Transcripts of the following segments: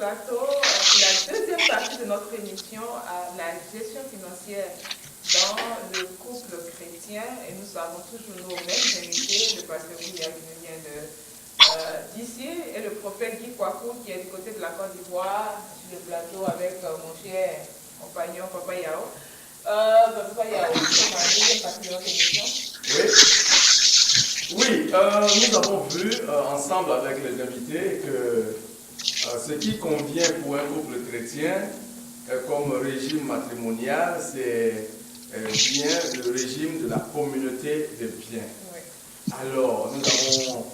plateau pour la deuxième partie de notre émission à la gestion financière dans le couple chrétien. Et nous avons toujours nos mêmes invités, le pasteur William qui vient d'ici et le prophète Guy Kwaku qui est du côté de la Côte d'Ivoire sur le plateau avec mon cher compagnon Papa Yao. Papa Yao, c'est la deuxième partie de notre émission. Oui, nous avons vu ensemble avec les invités que ce qui convient pour un couple chrétien comme régime matrimonial, c'est bien le régime de la communauté des biens. Oui. Alors, nous avons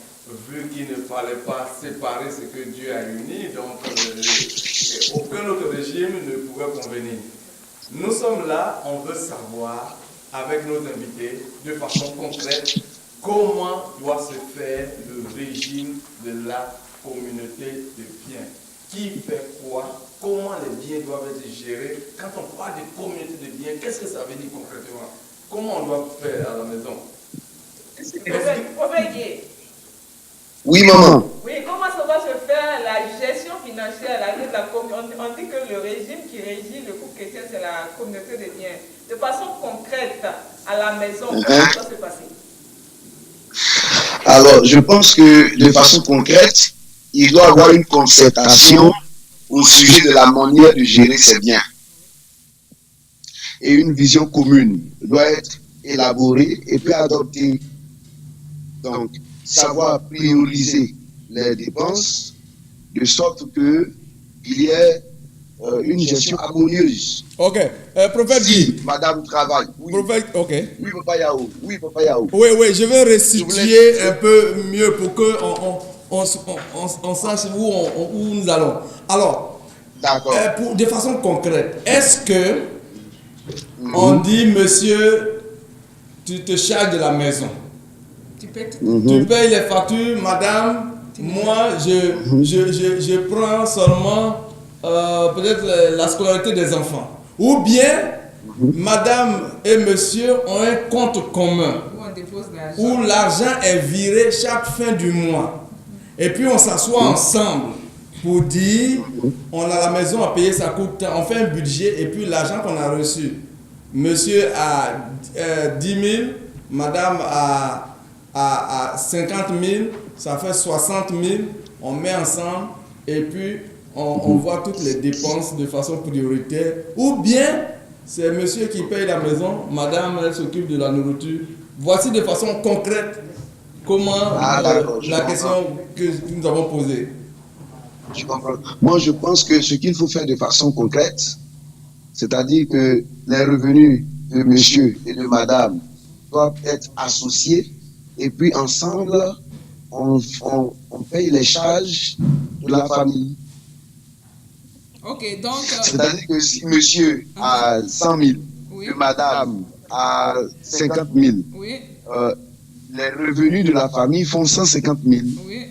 vu qu'il ne fallait pas séparer ce que Dieu a uni, donc aucun autre régime ne pouvait convenir. Nous sommes là, on veut savoir, avec nos invités, de façon concrète, comment doit se faire le régime de la communauté de biens. Qui fait quoi? Comment les biens doivent être gérés? Quand on parle de communauté de biens, qu'est-ce que ça veut dire concrètement? Comment on doit faire à la maison? Oui, maman. Oui, comment ça va se faire la gestion financière de la communauté? On dit que le régime qui régit le couple chrétien, c'est la communauté de biens. De façon concrète, à la maison, comment ça doit se passer? Alors, je pense que de façon concrète, il doit y avoir une concertation au sujet de la manière de gérer ses biens. Et une vision commune doit être élaborée et puis adoptée. Donc, savoir prioriser les dépenses de sorte qu'il y ait une gestion harmonieuse. Ok, prophète Guy. Madame travaille. Oui. Prophète, ok. Oui, Papa Yao. Oui, Papa Yao. Oui, je vais restituer un peu mieux pour que on sache où nous allons. Alors, de façon concrète, est-ce que on dit, monsieur, tu te charges de la maison? Tu payes les factures, madame, moi, je prends seulement peut-être la scolarité des enfants. Ou bien, madame et monsieur ont un compte commun où l'argent est viré chaque fin du mois. Et puis on s'assoit ensemble pour dire, on a la maison à payer, ça coûte tant. On fait un budget et puis l'argent qu'on a reçu, monsieur a 10 000, madame a 50 000, ça fait 60 000, on met ensemble et puis on voit toutes les dépenses de façon prioritaire. Ou bien, c'est monsieur qui paye la maison, madame elle s'occupe de la nourriture. Voici de façon concrète comment la question que nous avons posée. Je comprends. Moi, je pense que ce qu'il faut faire de façon concrète, c'est-à-dire que les revenus de monsieur et de madame doivent être associés et puis ensemble, on paye les charges de la famille. Ok, donc... C'est-à-dire que si monsieur a 100 000 et madame a 50 000, les revenus de la famille font 150 000. Oui.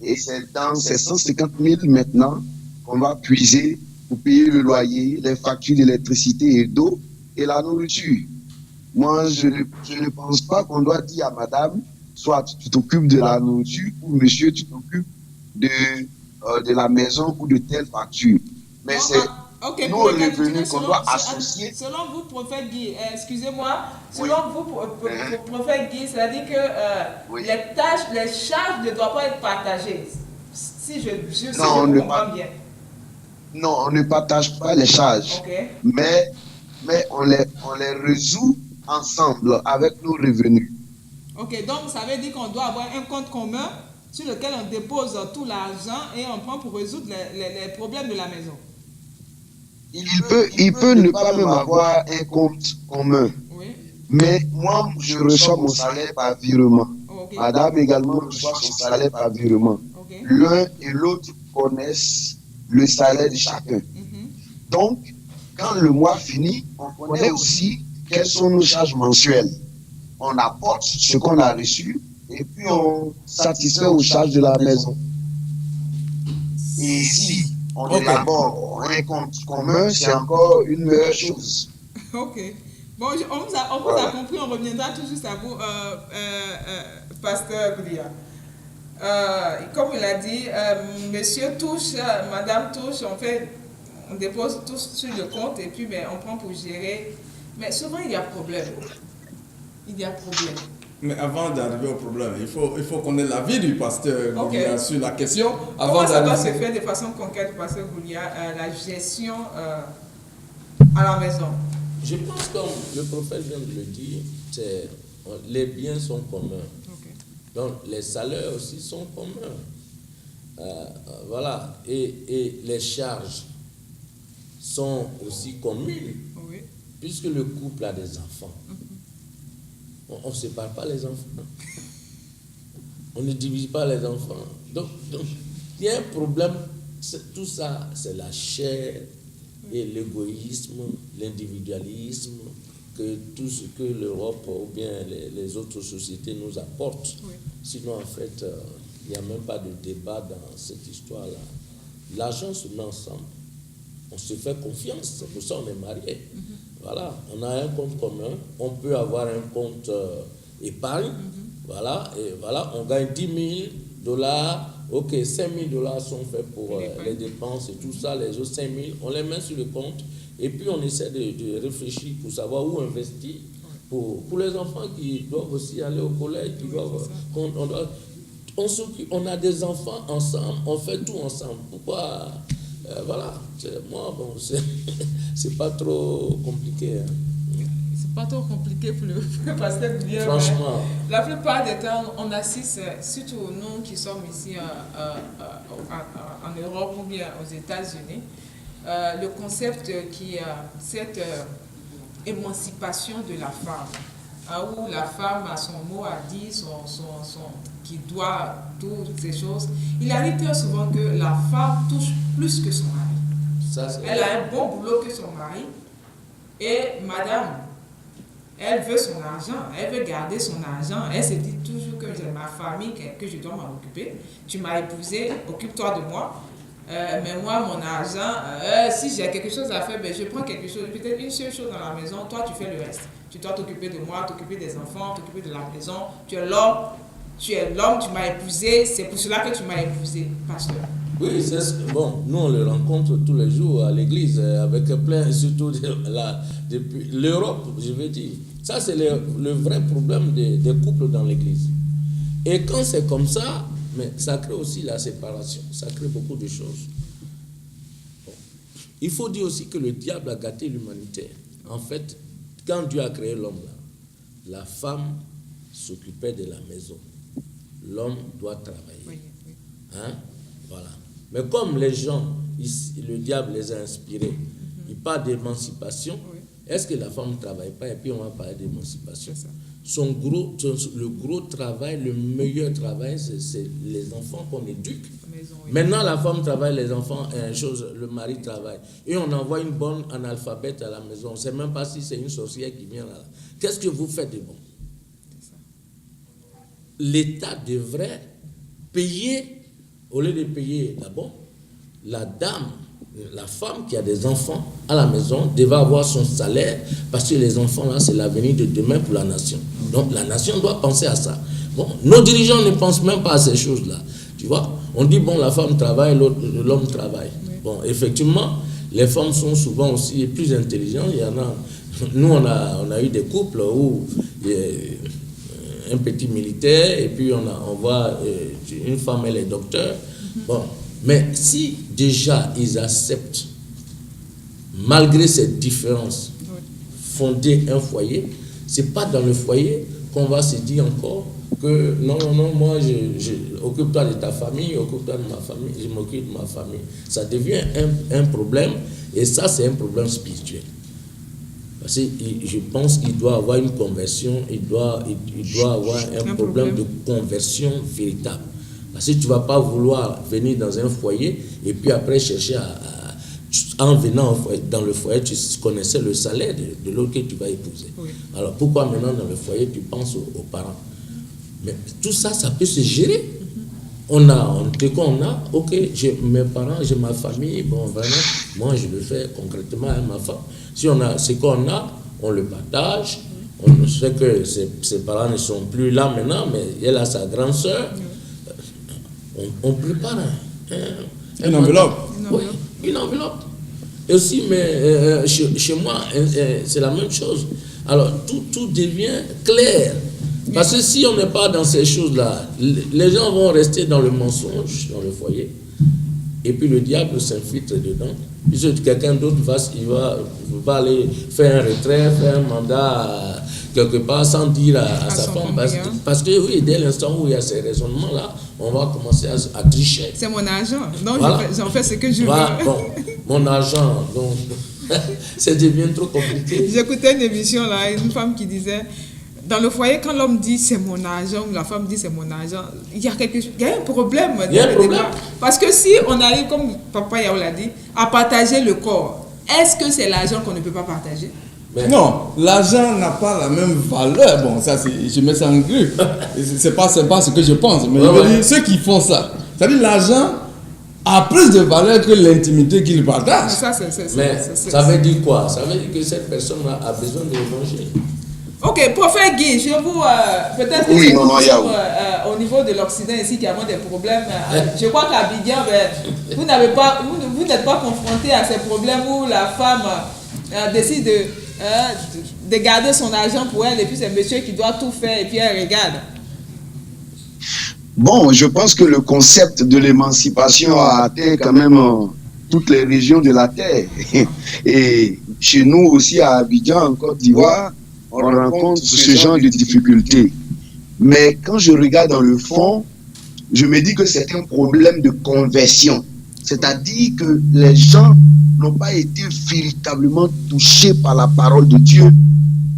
Et c'est dans ces 150 000 maintenant qu'on va puiser pour payer le loyer, les factures d'électricité et d'eau et la nourriture. Moi, je ne pense pas qu'on doit dire à madame, soit tu t'occupes de la nourriture, ou monsieur, tu t'occupes de la maison ou de telle facture. Mais c'est nos revenus qu'on doit associer. Selon vous, prophète Guy, excusez-moi, selon vous, prophète Guy, c'est-à-dire que les charges ne doivent pas être partagées. Si je comprends bien. Non, on ne partage pas les charges. Okay. Mais on les résout ensemble avec nos revenus. Ok, donc ça veut dire qu'on doit avoir un compte commun sur lequel on dépose tout l'argent et on prend pour résoudre les problèmes de la maison. Il peut ne pas même avoir un compte commun. Oui. Mais moi, je reçois mon salaire par virement. Okay. Madame également reçoit son salaire par virement. Okay. L'un et l'autre connaissent le salaire de chacun. Donc, quand le mois finit, on connaît aussi quelles sont nos charges mensuelles. On apporte ce qu'on a reçu et puis on satisfait aux charges de la maison. Et si on élabore un compte commun, c'est encore une meilleure chose. Ok. Bon, on vous a compris, on reviendra tout juste à vous, pasteur Goudia. comme il a dit, monsieur touche, madame touche, on dépose tout sur le compte et puis on prend pour gérer. Mais souvent, il y a problème. Il y a problème. Mais avant d'arriver au problème, il faut connaître l'avis du pasteur Goulia sur la question. Comment ça doit se faire de façon concrète, pasteur Goulia, la gestion à la maison? Je pense, comme le prophète vient de le dire, les biens sont communs. Donc, les salaires aussi sont communs. Voilà. Et les charges sont aussi communes. Oui. Puisque le couple a des enfants. On ne sépare pas les enfants. On ne divise pas les enfants. Donc il y a un problème. Tout ça, c'est la chair et l'égoïsme, l'individualisme, que tout ce que l'Europe ou bien les autres sociétés nous apportent. Oui. Sinon, en fait, il n'y a même pas de débat dans cette histoire-là. L'argent se met ensemble. On se fait confiance. C'est pour ça qu'on est mariés. Voilà, on a un compte commun, on peut avoir un compte épargne, voilà, et voilà, on gagne $10 000, ok, $5 000 sont faits pour les dépenses et tout ça, les autres 5 000, on les met sur le compte, et puis on essaie de réfléchir pour savoir où investir, pour les enfants qui doivent aussi aller au collège, qui doivent, on a des enfants ensemble, on fait tout ensemble, pourquoi... voilà, moi, bon, c'est pas trop compliqué. Hein. C'est pas trop compliqué pour le pasteur Goulia. Franchement. La plupart des temps, on assiste, surtout nous qui sommes ici en Europe ou bien aux États-Unis, le concept qui a cette émancipation de la femme, où la femme a son mot à dire, qui doit toutes ces choses. Il arrive très souvent que la femme touche plus que son mari. Elle a un bon boulot que son mari. Et madame, elle veut son argent, elle veut garder son argent. Elle se dit toujours que j'ai ma famille, que je dois m'en occuper. Tu m'as épousé, occupe-toi de moi. Mais moi, mon argent, si j'ai quelque chose à faire, je prends quelque chose, peut-être une seule chose dans la maison, toi tu fais le reste. Tu dois t'occuper de moi, t'occuper des enfants, t'occuper de la maison. Tu es l'homme, tu m'as épousé, c'est pour cela que tu m'as épousé, pasteur. Oui, bon, nous on le rencontre tous les jours à l'église, avec plein, surtout depuis l'Europe, je veux dire. Ça, c'est le vrai problème des couples dans l'église. Et quand c'est comme ça, mais ça crée aussi la séparation, ça crée beaucoup de choses. Bon. Il faut dire aussi que le diable a gâté l'humanité. En fait, quand Dieu a créé l'homme, la femme s'occupait de la maison. L'homme doit travailler. Oui. Hein? Voilà. Mais comme les gens, le diable les a inspirés, ils parlent d'émancipation. Oui. Est-ce que la femme ne travaille pas? Et puis on va parler d'émancipation. Le gros travail, le meilleur travail, c'est les enfants qu'on éduque. Maison, oui. Maintenant, la femme travaille, les enfants, le mari travaille. Et on envoie une bonne analphabète à la maison. On ne sait même pas si c'est une sorcière qui vient là. Qu'est-ce que vous faites de bon? L'État devrait payer, au lieu de payer d'abord, la dame, la femme qui a des enfants à la maison devait avoir son salaire, parce que les enfants là, c'est l'avenir de demain pour la nation. Donc la nation doit penser à ça. Bon, nos dirigeants ne pensent même pas à ces choses-là. Tu vois, on dit bon, la femme travaille, l'homme travaille. Bon, effectivement, les femmes sont souvent aussi plus intelligentes. Il y en a, nous on a eu des couples où un petit militaire, et puis on voit une femme, elle est docteur. Bon, mais si déjà ils acceptent, malgré cette différence, fonder un foyer, c'est pas dans le foyer qu'on va se dire encore que non, moi, occupe-toi de ta famille, occupe-toi de ma famille, je m'occupe de ma famille. Ça devient un problème, et ça, c'est un problème spirituel. Parce que je pense qu'il doit avoir une conversion, il doit avoir un problème de conversion véritable. Parce que tu ne vas pas vouloir venir dans un foyer et puis après chercher en venant dans le foyer, tu connaissais le salaire de l'autre que tu vas épouser. Oui. Alors pourquoi maintenant dans le foyer tu penses aux parents? Mais tout ça, ça peut se gérer. Ok, j'ai mes parents, j'ai ma famille, bon vraiment, moi je le fais concrètement à ma femme. Si on a ce qu'on a, on le partage. On sait que ses parents ne sont plus là maintenant, mais elle a sa grande sœur. on prépare une enveloppe. Oui, une enveloppe. Et aussi, mais chez moi, c'est la même chose. Alors, tout devient clair. Parce que si on n'est pas dans ces choses-là, les gens vont rester dans le mensonge, dans le foyer. Et puis le diable s'infiltre dedans. Puisque quelqu'un d'autre va aller faire un retrait, faire un mandat quelque part sans dire à sa femme. Parce que oui, dès l'instant où il y a ces raisonnements-là, on va commencer à tricher. C'est mon argent, donc voilà. j'en fais ce que je veux. Bon, mon argent, donc ça devient trop compliqué. J'écoutais une émission là, une femme qui disait, dans le foyer, quand l'homme dit c'est mon argent, ou la femme dit c'est mon argent, il y a un problème. Il y a un problème. Parce que si on arrive, comme Papa Yao l'a dit, à partager le corps, est-ce que c'est l'argent qu'on ne peut pas partager? Non, l'argent n'a pas la même valeur. Bon, ça, je mets ça en gris. C'est pas ce que je pense. Mais je veux dire, ceux qui font ça, c'est-à-dire l'argent a plus de valeur que l'intimité qu'ils partagent. Ça veut dire quoi? Ça veut dire que cette personne-là a besoin de manger. Ok, prophète Guy, je vous, peut-être oui, au niveau de l'Occident ici qu'il y a moins de problèmes. Je crois qu'à Abidjan, vous n'êtes pas confronté à ces problèmes où la femme décide de garder son argent pour elle et puis c'est monsieur qui doit tout faire et puis elle regarde. Bon, je pense que le concept de l'émancipation a atteint quand même toutes les régions de la terre. Et chez nous aussi à Abidjan, en Côte d'Ivoire, on rencontre ce genre de difficultés. Mais quand je regarde dans le fond, je me dis que c'est un problème de conversion. C'est-à-dire que les gens n'ont pas été véritablement touchés par la parole de Dieu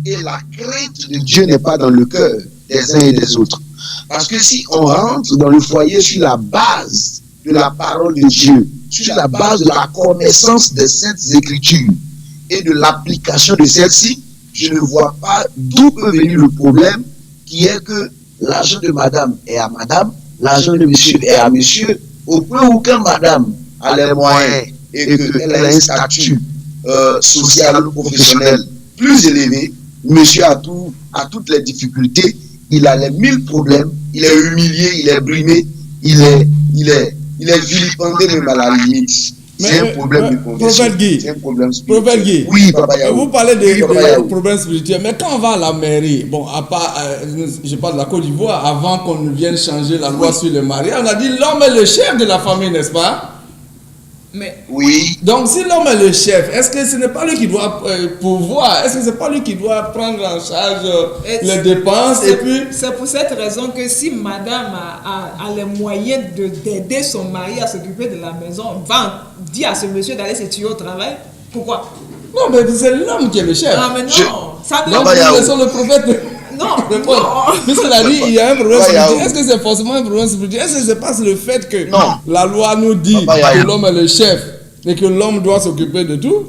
et la crainte de Dieu n'est pas dans le cœur des uns et des autres. Parce que si on rentre dans le foyer sur la base de la parole de Dieu, sur la base de la connaissance des Saintes Écritures et de l'application de celle-ci, je ne vois pas d'où peut venir le problème qui est que l'argent de madame est à madame, l'argent de monsieur est à monsieur, au point où quand madame a les moyens et qu'elle a un statut social ou professionnel plus élevé, monsieur a toutes les difficultés, il a les 1000 problèmes, il est humilié, il est brimé, il est vilipendé même à la limite. C'est un problème de conversion. C'est un problème spirituel. Prophète Guy, oui, Papa Yao. Vous parlez des problèmes spirituels, mais quand on va à la mairie, bon, à part, je parle de la Côte d'Ivoire, avant qu'on ne vienne changer la loi sur le mariage, on a dit l'homme est le chef de la famille, n'est-ce pas? Mais oui. Donc si l'homme est le chef, est-ce que ce n'est pas lui qui doit pouvoir, est-ce que ce n'est pas lui qui doit prendre en charge les dépenses et puis... C'est pour cette raison que si madame a les moyens d'aider son mari à s'occuper de la maison, va dire à ce monsieur d'aller se tuer au travail. Pourquoi? Non, mais c'est l'homme qui est le chef. Ah mais non, ça donc nous laissons le prophète... Non, puisqu'il a dit il y a un problème spirituel, est-ce que c'est forcément un problème spirituel? Est-ce que c'est pas le fait que la loi nous dit que l'homme est le chef et que l'homme doit s'occuper de tout?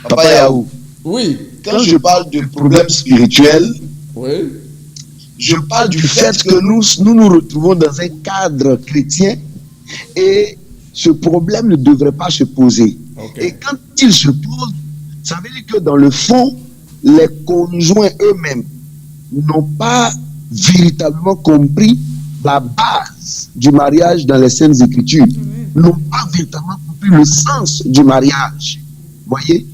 Papa Yao. Oui. Quand je parle de problème spirituel, oui, je parle du fait que nous retrouvons dans un cadre chrétien et ce problème ne devrait pas se poser. Okay. Et quand il se pose, ça veut dire que dans le fond, les conjoints eux-mêmes n'ont pas véritablement compris la base du mariage dans les Saintes Écritures, n'ont pas véritablement compris le sens du mariage. Voyez?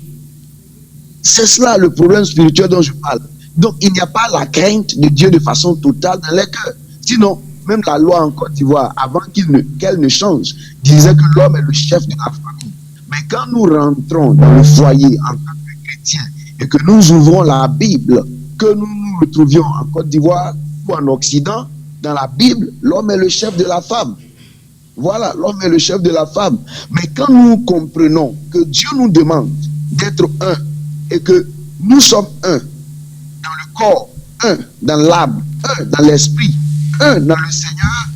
C'est cela le problème spirituel dont je parle. Donc il n'y a pas la crainte de Dieu de façon totale dans les cœurs. Sinon, même la loi en Côte d'Ivoire, avant qu'elle ne change, disait que l'homme est le chef de la famille. Mais quand nous rentrons dans le foyer en tant que chrétiens, et que nous ouvrons la Bible, que nous nous retrouvions en Côte d'Ivoire ou en Occident, dans la Bible, l'homme est le chef de la femme. Voilà, l'homme est le chef de la femme. Mais quand nous comprenons que Dieu nous demande d'être un, et que nous sommes un dans le corps, un dans l'âme, un dans l'esprit, un dans le Seigneur,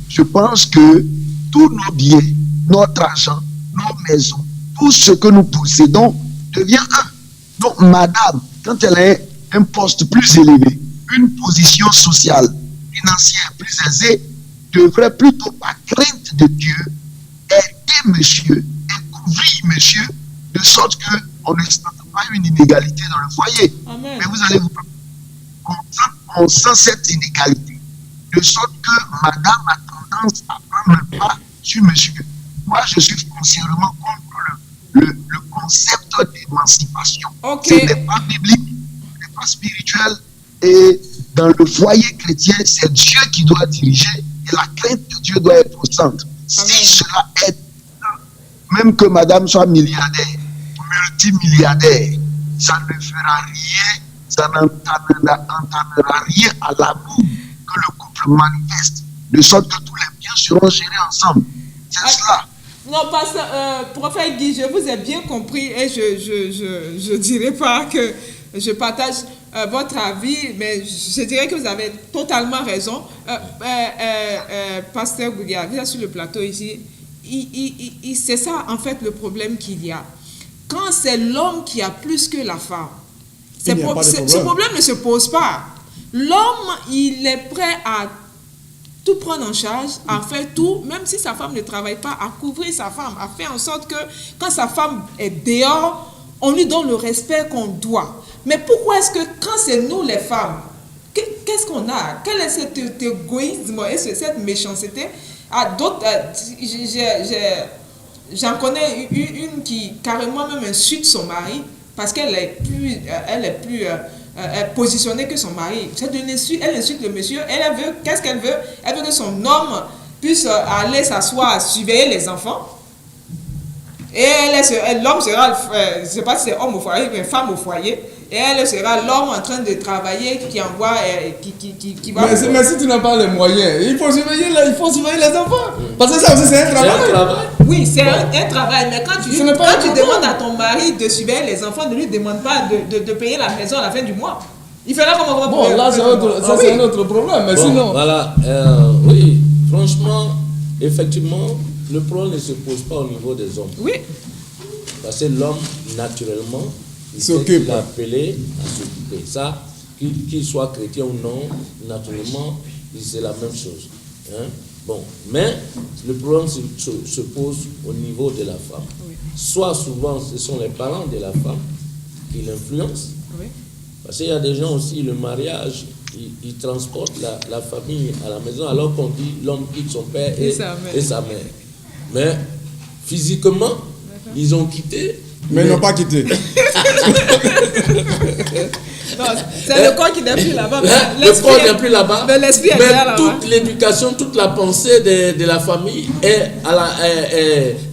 je pense que tous nos biens, notre argent, nos maisons, tout ce que nous possédons devient un. Donc, madame, quand elle a un poste plus élevé, une position sociale, financière plus aisée, devrait plutôt, par crainte de Dieu, aider monsieur et couvrir monsieur, de sorte qu'on ne sente pas une inégalité dans le foyer. Amen. Mais vous allez vous on sent cette inégalité, de sorte que madame a tendance à prendre le pas sur monsieur. Moi, je suis foncièrement contre le concept d'émancipation. Ce n'est pas biblique, ce n'est pas spirituel. Et dans le foyer chrétien, c'est Dieu qui doit diriger et la crainte de Dieu doit être au centre. Si cela est, même que madame soit milliardaire, multimilliardaire, ça ne fera rien, ça n'entamera rien à l'amour que le couple manifeste, de sorte que tous les biens seront gérés ensemble. C'est cela. Non, pasteur, prophète Guy, je vous ai bien compris et je dirais pas que je partage votre avis, mais je dirais que vous avez totalement raison. Pasteur Goudia, vous êtes sur le plateau ici, c'est ça en fait le problème qu'il y a. Quand c'est l'homme qui a plus que la femme, ce problème ne se pose pas. L'homme, il est prêt à tout prendre en charge, à faire tout, même si sa femme ne travaille pas, à couvrir sa femme, à faire en sorte que quand sa femme est dehors, on lui donne le respect qu'on doit. Mais pourquoi est-ce que quand c'est nous les femmes, qu'est-ce qu'on a? Quel est cet égoïsme et cette méchanceté? J'en connais une qui carrément même insulte son mari parce qu'elle est plus positionnée que son mari. Elle insulte le monsieur. Elle veut, qu'est-ce qu'elle veut? Elle veut que son homme puisse aller s'asseoir, surveiller les enfants. Et l'homme sera, je ne sais pas si c'est homme au foyer, mais femme au foyer. Et elle sera l'homme en train de travailler qui envoie, qui va... Mais si tu n'as pas les moyens, il faut surveiller les enfants. Parce que ça aussi, c'est un travail. Oui, c'est un travail. Mais quand tu demandes à ton mari de surveiller les enfants, ne lui demande pas de payer la maison à la fin du mois. Il fera comment? Bon, là, c'est un autre problème. Mais sinon... Voilà. Oui, franchement, effectivement, le problème ne se pose pas au niveau des hommes. Oui. Parce que l'homme, naturellement, il est appelé à s'occuper. Ça, qu'il soit chrétien ou non, naturellement, c'est la même chose. Hein? Bon, mais le problème se pose au niveau de la femme. Oui. Soit souvent, ce sont les parents de la femme qui l'influencent. Oui. Parce qu'il y a des gens aussi, le mariage, ils transportent la famille à la maison, alors qu'on dit l'homme quitte son père et sa mère. Mais physiquement, ils ont quitté. Mais ils n'ont pas quitté. Non, c'est le corps qui n'est plus là-bas. Le corps n'est plus là-bas. Mais l'esprit est là-bas. Toute l'éducation, toute la pensée de la famille est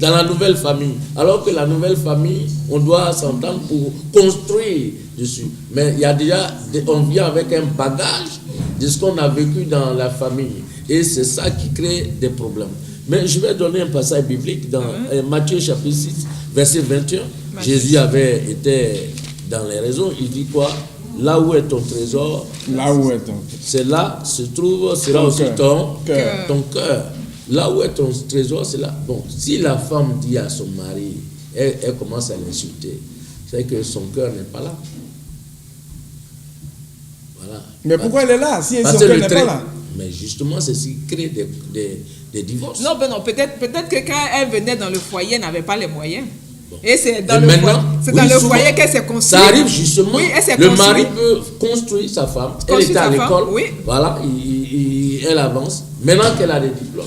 dans la nouvelle famille. Alors que la nouvelle famille, on doit s'entendre pour construire dessus. Mais il y a déjà, on vient avec un bagage de ce qu'on a vécu dans la famille. Et c'est ça qui crée des problèmes. Mais je vais donner un passage biblique dans Matthieu chapitre 6, verset 21. Jésus avait été dans les raisons. Il dit quoi? Là où est ton trésor, c'est là se trouve, sera aussi ton cœur. Là où est ton trésor, c'est là. Bon, si la femme dit à son mari, elle commence à l'insulter, c'est que son cœur n'est pas là. Voilà. Mais pourquoi elle est là si son cœur n'est pas là? Mais justement, c'est ce qui crée des divorces. Non, peut-être que quand elle venait dans le foyer, elle n'avait pas les moyens. Bon. Et c'est dans le foyer qu'elle s'est construite. Ça arrive justement. Oui, le mari peut construire sa femme. Elle était à l'école. Oui. Voilà, elle avance. Maintenant qu'elle a des diplômes.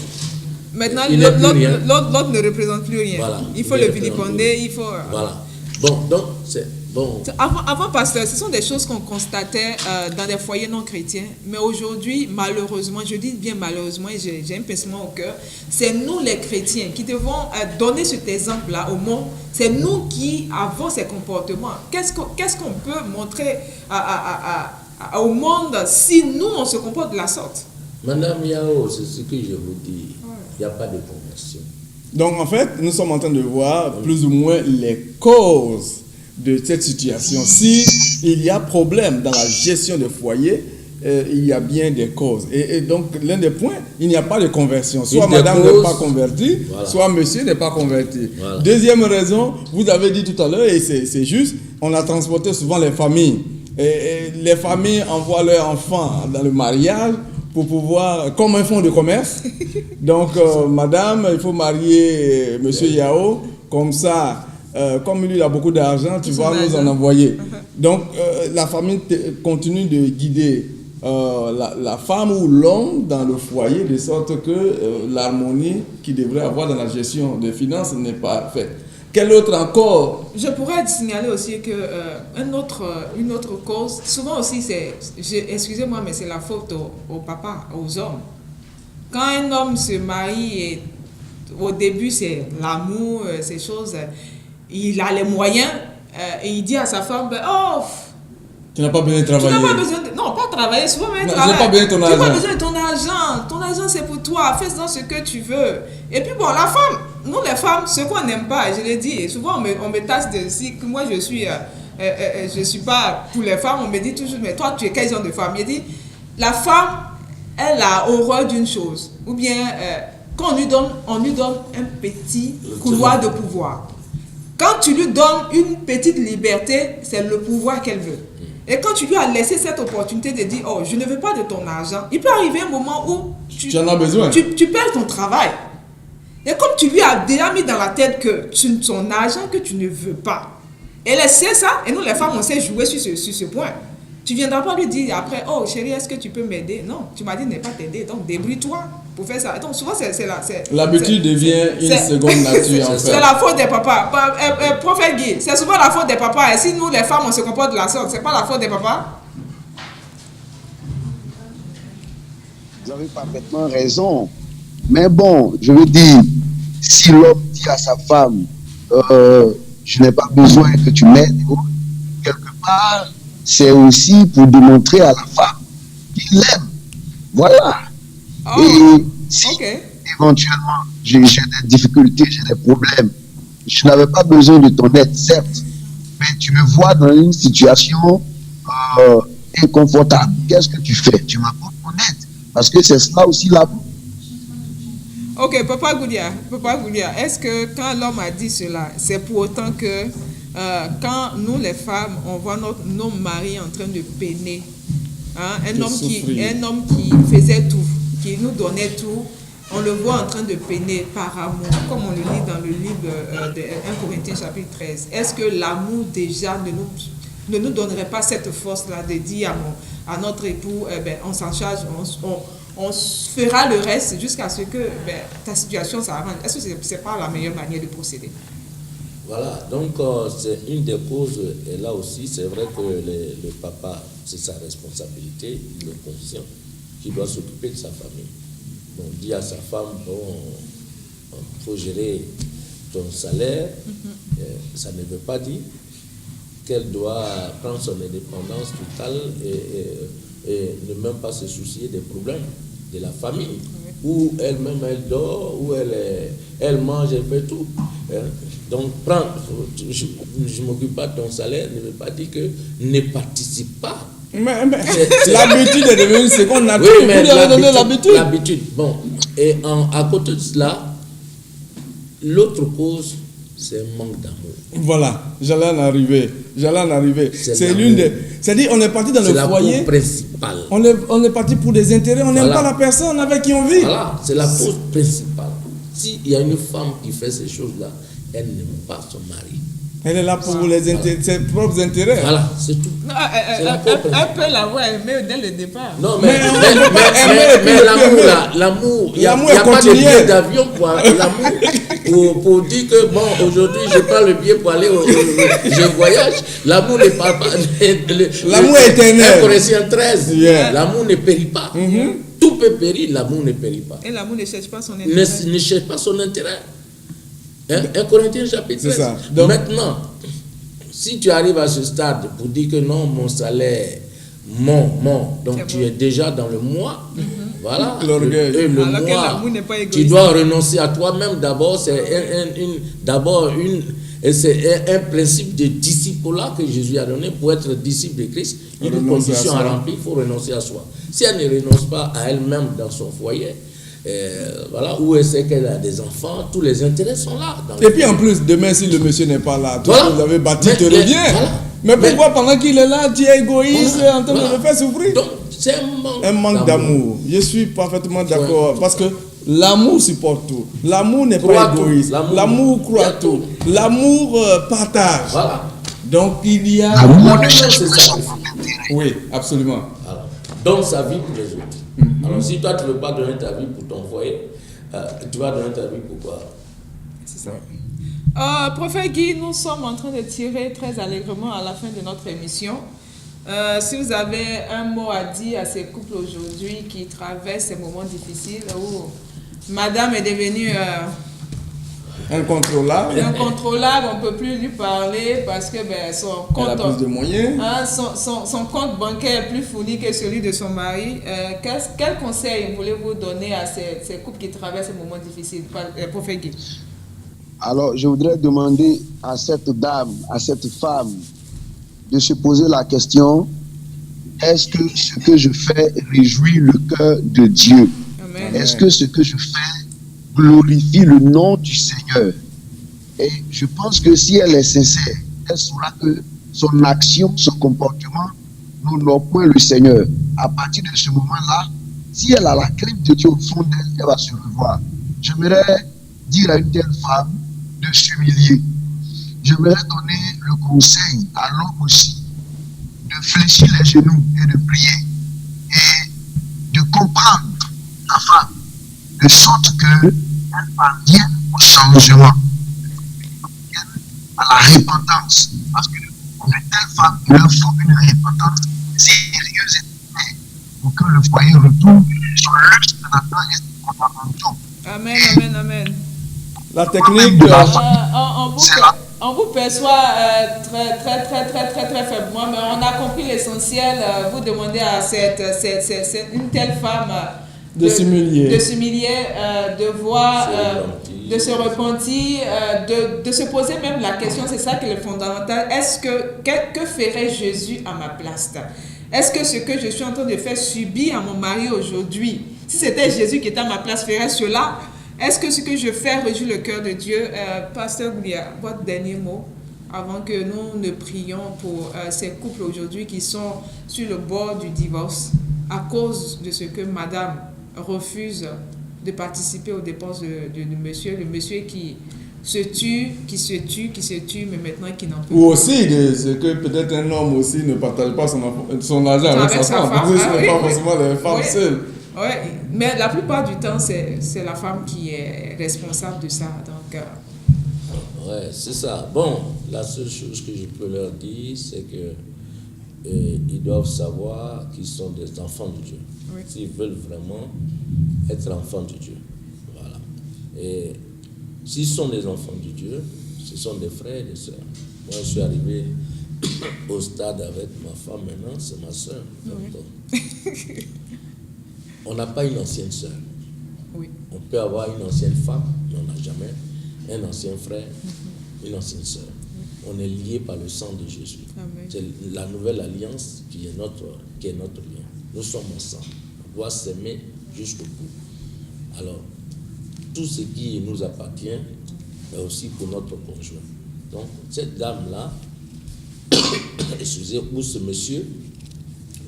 Maintenant, l'autre ne représente plus rien. Voilà, il faut le vilipender, il faut... Voilà. Bon, donc, c'est... Bon. Avant, pasteur, ce sont des choses qu'on constatait dans des foyers non chrétiens. Mais aujourd'hui, malheureusement, je dis bien malheureusement, et j'ai un pincement au cœur, c'est nous les chrétiens qui devons donner cet exemple-là au monde. C'est nous qui avons ces comportements. Qu'est-ce qu'on peut montrer au monde si nous, on se comporte de la sorte? Madame Yao, c'est ce que je vous dis. Il n'y a pas de conversion. Donc, en fait, nous sommes en train de voir plus ou moins les causes de cette situation. Si il y a problème dans la gestion de foyer, il y a bien des causes. Et donc, l'un des points, il n'y a pas de conversion. Soit madame n'est pas convertie, soit monsieur n'est pas converti. Voilà. Deuxième raison, vous avez dit tout à l'heure, et c'est juste, on a transporté souvent les familles. Et les familles envoient leurs enfants dans le mariage pour pouvoir, comme un fonds de commerce. Donc, madame, il faut marier monsieur Yao, comme ça, comme lui il a beaucoup d'argent, tu vas nous en envoyer. Donc, la famille continue de guider la femme ou l'homme dans le foyer, de sorte que l'harmonie qu'il devrait avoir dans la gestion des finances n'est pas faite. Quel autre encore? Je pourrais signaler aussi que une autre cause, souvent aussi excusez-moi, mais c'est la faute au papa, aux hommes. Quand un homme se marie, et au début c'est l'amour, ces choses, il a les moyens, et il dit à sa femme, tu n'as pas besoin de travailler. Tu n'as pas besoin de... Non, pas travailler, souvent même travailler. Tu n'as pas besoin de ton argent. Tu n'as pas besoin de ton argent. Ton argent, c'est pour toi. Fais-en ce que tu veux. Et puis bon, la femme, nous les femmes, ce qu'on n'aime pas, je l'ai dit, et souvent on me tasse de si que moi je suis pas pour les femmes, on me dit toujours, mais toi tu es quel genre de femme? Il dit, la femme, elle a horreur d'une chose. Ou bien, quand on lui donne un petit couloir de pouvoir. Quand tu lui donnes une petite liberté, c'est le pouvoir qu'elle veut. Et quand tu lui as laissé cette opportunité de dire, oh, je ne veux pas de ton argent, il peut arriver un moment où tu en as besoin. Tu perds ton travail. Et comme tu lui as déjà mis dans la tête que c'est son argent que tu ne veux pas, elle sait ça, et nous les femmes, on sait jouer sur ce point. Tu ne viendras pas lui dire après, oh chérie, est-ce que tu peux m'aider? Non, tu m'as dit de ne pas t'aider, donc débrouille-toi pour faire ça. Donc souvent, l'habitude devient une seconde nature. En fait. C'est la faute des papas. Prophète Guy, c'est souvent la faute des papas. Et si nous, les femmes, on se comporte de la sorte, ce n'est pas la faute des papas? Vous avez parfaitement raison. Mais bon, je veux dire, si l'homme dit à sa femme, je n'ai pas besoin que tu m'aides, quelque part, c'est aussi pour démontrer à la femme qu'il l'aime. Voilà. Oh, et si éventuellement j'ai des difficultés, j'ai des problèmes, je n'avais pas besoin de ton aide, certes, mais tu me vois dans une situation inconfortable. Qu'est-ce que tu fais? Tu m'apportes ton aide. Parce que c'est cela aussi l'amour. Ok, Papa Goudia, est-ce que quand l'homme a dit cela, c'est pour autant que quand nous les femmes, on voit nos maris en train de peiner, hein, un homme qui faisait tout, qui nous donnait tout, on le voit en train de peiner par amour, comme on le lit dans le livre de 1 Corinthiens chapitre 13. Est-ce que l'amour déjà ne nous donnerait pas cette force-là de dire à notre époux, on s'en charge, on fera le reste jusqu'à ce que ta situation s'arrange? Est-ce que ce n'est pas la meilleure manière de procéder? Voilà, donc c'est une des causes, et là aussi c'est vrai que le papa, c'est sa responsabilité, il est conscient qu'il doit s'occuper de sa famille. Donc dit à sa femme, bon, il faut gérer ton salaire, ça ne veut pas dire qu'elle doit prendre son indépendance totale et ne même pas se soucier des problèmes de la famille, où elle-même elle dort, où elle mange, elle fait tout. Donc, je ne m'occupe pas de ton salaire, ne veut pas dire que ne participe pas. Mais l'habitude est devenue une seconde nature. Oui, mais l'habitude. Bon, et à côté de cela, l'autre cause, c'est un manque d'amour. Voilà, j'allais en arriver. C'est l'une des... C'est-à-dire, on est parti dans le foyer. C'est la cause principale. On est parti pour des intérêts, on n'aime pas la personne avec qui on vit. Voilà, c'est la cause principale. S'il y a une femme qui fait ces choses-là, elle n'aime pas son mari. Elle est là pour ses propres intérêts. Voilà, c'est tout. Elle peut l'avoir aimé dès le départ. Non, mais l'amour, il n'y a pas de billet d'avion pour l'amour. Pour dire que, bon, aujourd'hui, je prends le billet pour aller je voyage. L'amour ne parle pas. L'amour est éternel. 1 Corinthiens 13. Yeah. L'amour ne périt pas. Tout peut périr, l'amour ne périt pas. Et l'amour ne cherche pas son intérêt. Ne cherche pas son intérêt. 1 Corinthiens chapitre 13. Donc, maintenant, si tu arrives à ce stade pour dire que non, mon salaire, donc tu es déjà dans le moi, voilà, le moi, tu dois renoncer à toi-même d'abord, c'est un principe de disciple-là que Jésus a donné pour être disciple de Christ. Il y a une condition à remplir, il faut renoncer à soi. Si elle ne renonce pas à elle-même dans son foyer, voilà, où elle sait qu'elle a des enfants, tous les intérêts sont là. Et puis en plus, demain, si le monsieur n'est pas là, toi, vous avez bâti, te revient. Voilà. Mais pourquoi pendant qu'il est là, tu es égoïste, en train de le faire souffrir? Donc, c'est un manque d'amour. Je suis parfaitement d'accord. Parce que l'amour supporte tout. L'amour n'est pas égoïste. L'amour croit tout. L'amour partage. Voilà. Donc, il y a... L'amour ne cherche pas. Oui, absolument. Voilà. donne sa vie pour les autres. Alors si toi tu ne veux pas donner ta vie pour ton foyer, tu vas donner ta vie pour quoi? C'est ça. Prophète Guy, nous sommes en train de tirer très allègrement à la fin de notre émission. Si vous avez un mot à dire à ces couples aujourd'hui qui traversent ces moments difficiles où madame est devenue incontrôlable, on ne peut plus lui parler parce que son compte, elle a plus de moyens. Son compte bancaire est plus fourni que celui de son mari. Quel conseil voulez-vous donner à ces couples qui traversent ces moments difficiles, prophète Guy? Alors, je voudrais demander à cette dame, à cette femme, de se poser la question, est-ce que ce que je fais réjouit le cœur de Dieu? Amen. Est-ce que ce que je fais glorifie le nom du Seigneur? Et je pense que si elle est sincère, elle saura que son action, son comportement n'honore point le Seigneur. À partir de ce moment-là, si elle a la crainte de Dieu au fond d'elle, elle va se revoir. J'aimerais dire à une telle femme de s'humilier. J'aimerais donner le conseil à l'homme aussi de fléchir les genoux et de prier et de comprendre la femme de sorte qu'elle parvienne au changement, à la repentance. Parce que pour de telles femmes, il leur faut une repentance sérieuse et vraie pour que le foyer retourne sur le Nathan et son comportement. Amen, amen, amen. La technique on vous perçoit très faiblement, mais on a compris l'essentiel. Vous demandez à une telle femme de s'humilier, de voir, de se repentir, de se poser même la question, c'est ça qui est fondamental. Que ferait Jésus à ma place? Est-ce que ce que je suis en train de faire subir à mon mari aujourd'hui, si c'était Jésus qui était à ma place, ferait cela? Est-ce que ce que je fais réjouit le cœur de Dieu? Pasteur Goulia, votre dernier mot avant que nous ne prions pour ces couples aujourd'hui qui sont sur le bord du divorce à cause de ce que madame refuse de participer aux dépenses de monsieur, le monsieur qui se tue, mais maintenant qui n'en peut plus. Ou aussi, ce que peut-être un homme aussi ne partage pas son argent avec sa femme. Ce n'est pas forcément les femmes seules. Oui, mais la plupart du temps, c'est la femme qui est responsable de ça. Donc, ouais, c'est ça. Bon, la seule chose que je peux leur dire, c'est que ils doivent savoir qu'ils sont des enfants de Dieu. Oui. S'ils veulent vraiment être enfants de Dieu. Voilà. Et s'ils sont des enfants de Dieu, ce sont des frères et des sœurs. Moi, je suis arrivé au stade avec ma femme maintenant, c'est ma sœur. Oui. On n'a pas une ancienne sœur. Oui. On peut avoir une ancienne femme, mais on n'a jamais un ancien frère, une ancienne sœur. On est liés par le sang de Jésus. Amen. C'est la nouvelle alliance qui est notre lien. Nous sommes ensemble. On doit s'aimer jusqu'au bout. Alors, tout ce qui nous appartient est aussi pour notre conjoint. Donc, cette dame-là, excusez, ou ce monsieur,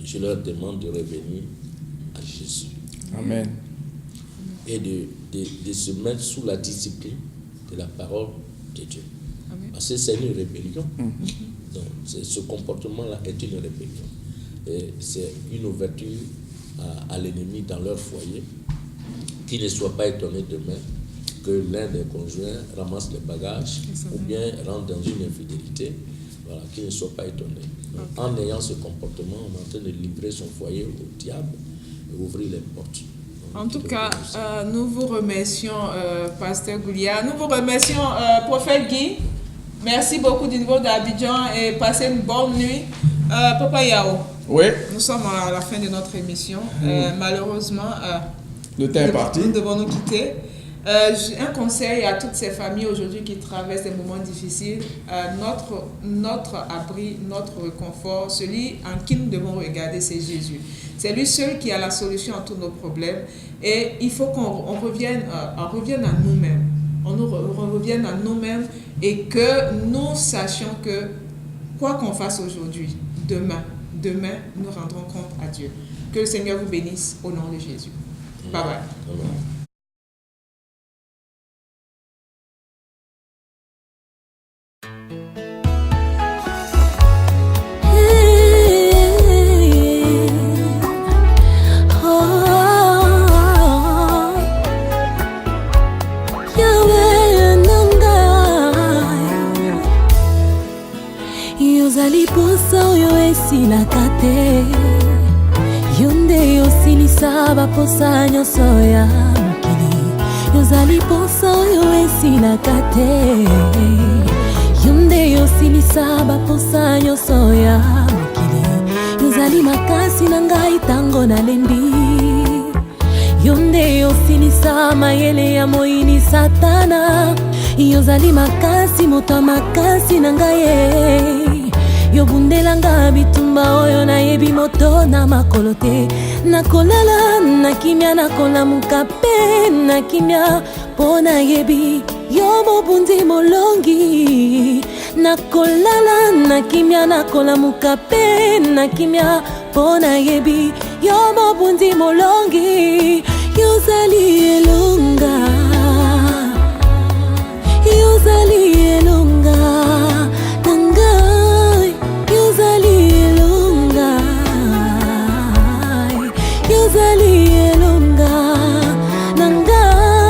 je leur demande de revenir à Jésus. Amen. Et de se mettre sous la discipline de la parole de Dieu. Amen. Parce que c'est une rébellion. Donc, ce comportement-là est une rébellion. Et c'est une ouverture à l'ennemi dans leur foyer, qui ne soit pas étonné demain que l'un des conjoints ramasse les bagages ou bien rentre dans une infidélité. Voilà, qui ne soit pas étonné. Donc, en ayant ce comportement, on est en train de livrer son foyer au diable et ouvrir les portes. Donc, en tout cas, nous vous remercions, Pasteur Goulia. Nous vous remercions, Prophète Guy. Merci beaucoup du niveau d'Abidjan et passez une bonne nuit. Papa Yao, oui. Nous sommes à la fin de notre émission. Malheureusement, le temps est parti. Nous devons nous quitter. Un conseil à toutes ces familles aujourd'hui qui traversent des moments difficiles, notre abri, notre réconfort, celui en qui nous devons regarder, c'est Jésus. C'est lui seul qui a la solution à tous nos problèmes et il faut qu'on revienne à nous-mêmes. On revienne à nous-mêmes et que nous sachions que quoi qu'on fasse aujourd'hui, demain, nous rendrons compte à Dieu. Que le Seigneur vous bénisse au nom de Jésus. Bye bye. Amen. Yozali posa oyo esilaka te, yo nde yosilisa baposa nyonso ya mokili. Yozali posa oyo esilaka te, yo nde yosilisa baposa nyonso ya mokili. Yozali makasi na ngai tango nalembi, yo nde yosilisa mayele ya moyini satana. Yozali makasi moto makasi na ngai, yo bundelanga bitumba oyo nayebi moto na makolo te. Nakolala na kimia, nakolamuka pe na kimia, po nayebi yo mobundi molongi. Nakolala na kimia, nakolamuka pe na kimia, po nayebi yo mobundi molongi.